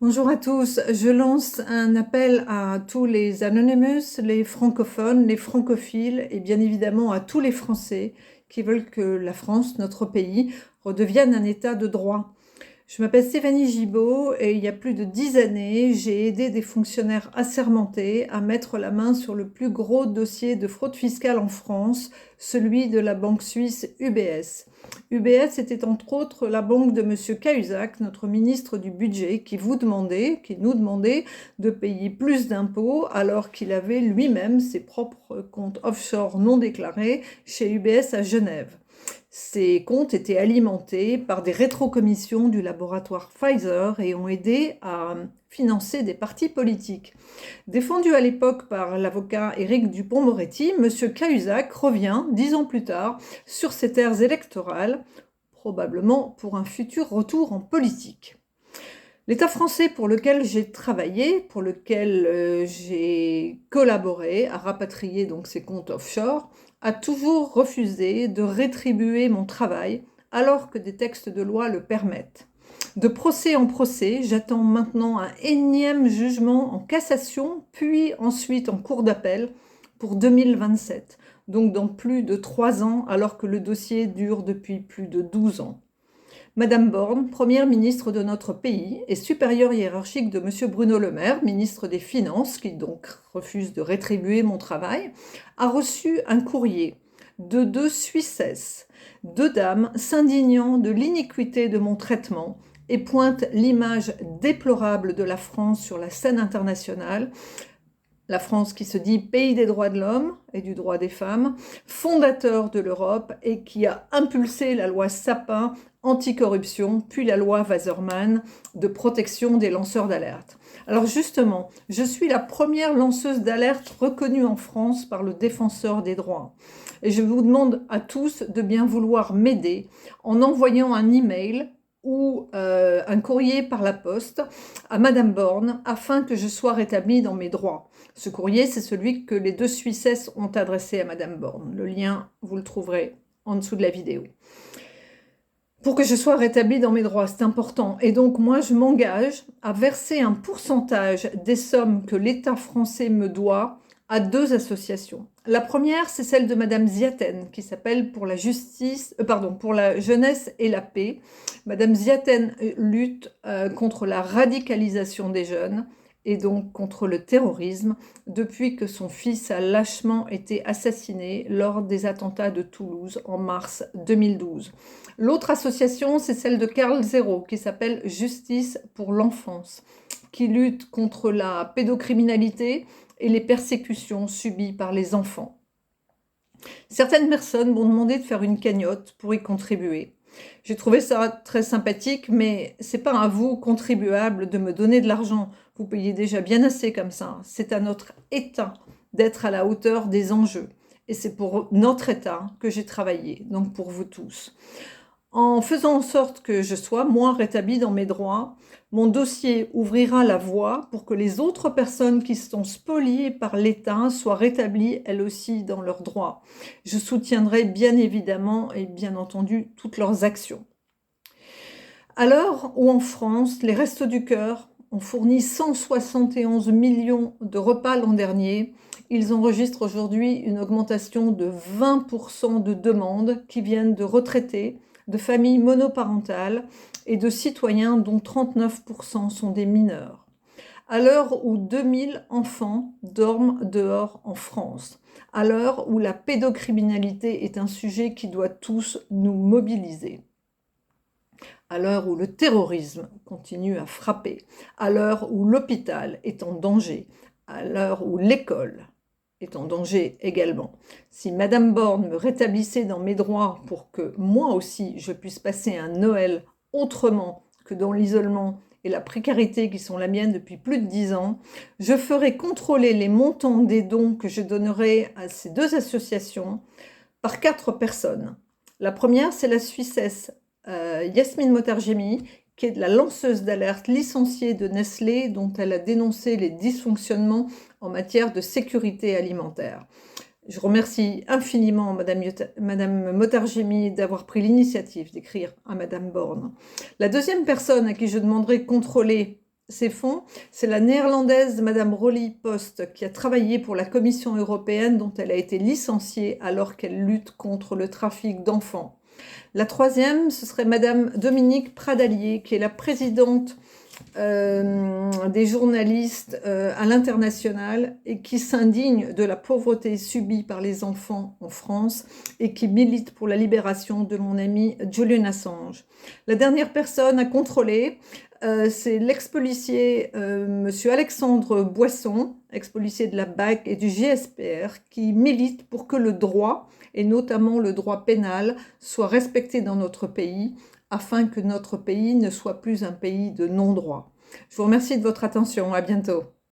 Bonjour à tous, je lance un appel à tous les Anonymous, les francophones, les francophiles et bien évidemment à tous les Français qui veulent que la France, notre pays, redevienne un état de droit. Je m'appelle Stéphanie Gibaud et il y a plus de 10 années, j'ai aidé des fonctionnaires assermentés à mettre la main sur le plus gros dossier de fraude fiscale en France, celui de la banque suisse UBS. UBS était entre autres la banque de M. Cahuzac, notre ministre du Budget, qui nous demandait de payer plus d'impôts alors qu'il avait lui-même ses propres comptes offshore non déclarés chez UBS à Genève. Ces comptes étaient alimentés par des rétrocommissions du laboratoire Pfizer et ont aidé à financer des partis politiques. Défendu à l'époque par l'avocat Éric Dupond-Moretti, M. Cahuzac revient, 10 ans plus tard, sur ses terres électorales, probablement pour un futur retour en politique. L'État français pour lequel j'ai travaillé, pour lequel j'ai collaboré à rapatrier donc ces comptes offshore, a toujours refusé de rétribuer mon travail alors que des textes de loi le permettent. De procès en procès, j'attends maintenant un énième jugement en cassation, puis ensuite en cour d'appel pour 2027, donc dans plus de 3 ans, alors que le dossier dure depuis plus de 12 ans. Madame Borne, première ministre de notre pays et supérieure hiérarchique de M. Bruno Le Maire, ministre des Finances, qui donc refuse de rétribuer mon travail, a reçu un courrier de 2 Suissesses, 2 dames s'indignant de l'iniquité de mon traitement et pointe l'image déplorable de la France sur la scène internationale. La France qui se dit pays des droits de l'homme et du droit des femmes, fondateur de l'Europe et qui a impulsé la loi Sapin anticorruption, puis la loi Wasserman de protection des lanceurs d'alerte. Alors justement, je suis la première lanceuse d'alerte reconnue en France par le défenseur des droits. Et je vous demande à tous de bien vouloir m'aider en envoyant un email ou un courrier par la poste à Madame Borne afin que je sois rétablie dans mes droits. Ce courrier, c'est celui que les 2 Suissesses ont adressé à Madame Borne. Le lien, vous le trouverez en dessous de la vidéo. Pour que je sois rétablie dans mes droits, c'est important. Et donc, moi, je m'engage à verser un pourcentage des sommes que l'État français me doit à 2 associations. La première, c'est celle de Madame Ziaten, qui s'appelle pour la jeunesse et la paix. Madame Ziaten lutte contre la radicalisation des jeunes et donc contre le terrorisme depuis que son fils a lâchement été assassiné lors des attentats de Toulouse en mars 2012. L'autre association, c'est celle de Carl Zéro, qui s'appelle Justice pour l'enfance, qui lutte contre la pédocriminalité et les persécutions subies par les enfants. Certaines personnes m'ont demandé de faire une cagnotte pour y contribuer. J'ai trouvé ça très sympathique, mais c'est pas à vous, contribuables, de me donner de l'argent. Vous payez déjà bien assez comme ça. C'est à notre État d'être à la hauteur des enjeux. Et c'est pour notre État que j'ai travaillé, donc pour vous tous. En faisant en sorte que je sois, moi, rétablie dans mes droits, mon dossier ouvrira la voie pour que les autres personnes qui sont spoliées par l'État soient rétablies, elles aussi, dans leurs droits. Je soutiendrai bien évidemment et bien entendu toutes leurs actions. À l'heure où en France, les Restos du Cœur ont fourni 171 millions de repas l'an dernier, ils enregistrent aujourd'hui une augmentation de 20% de demandes qui viennent de retraités, de familles monoparentales et de citoyens dont 39% sont des mineurs. À l'heure où 2000 enfants dorment dehors en France, à l'heure où la pédocriminalité est un sujet qui doit tous nous mobiliser, à l'heure où le terrorisme continue à frapper, à l'heure où l'hôpital est en danger, à l'heure où l'école est en danger également. Si Madame Borne me rétablissait dans mes droits pour que moi aussi je puisse passer un Noël autrement que dans l'isolement et la précarité qui sont la mienne depuis plus de 10 ans, je ferai contrôler les montants des dons que je donnerai à ces 2 associations par 4 personnes. La première, c'est la Suissesse Yasmine Motargemi, qui est de la lanceuse d'alerte licenciée de Nestlé, dont elle a dénoncé les dysfonctionnements en matière de sécurité alimentaire. Je remercie infiniment Madame Motargemi d'avoir pris l'initiative d'écrire à Madame Borne. La deuxième personne à qui je demanderai de contrôler ces fonds, c'est la néerlandaise Madame Rolly Post qui a travaillé pour la Commission européenne dont elle a été licenciée alors qu'elle lutte contre le trafic d'enfants. La troisième, ce serait Madame Dominique Pradalier, qui est la présidente des journalistes à l'international et qui s'indigne de la pauvreté subie par les enfants en France et qui milite pour la libération de mon ami Julian Assange. La dernière personne à contrôler, c'est l'ex-policier monsieur Alexandre Boisson, ex-policier de la BAC et du GSPR, qui milite pour que le droit, et notamment le droit pénal, soit respecté dans notre pays, afin que notre pays ne soit plus un pays de non-droit. Je vous remercie de votre attention. À bientôt.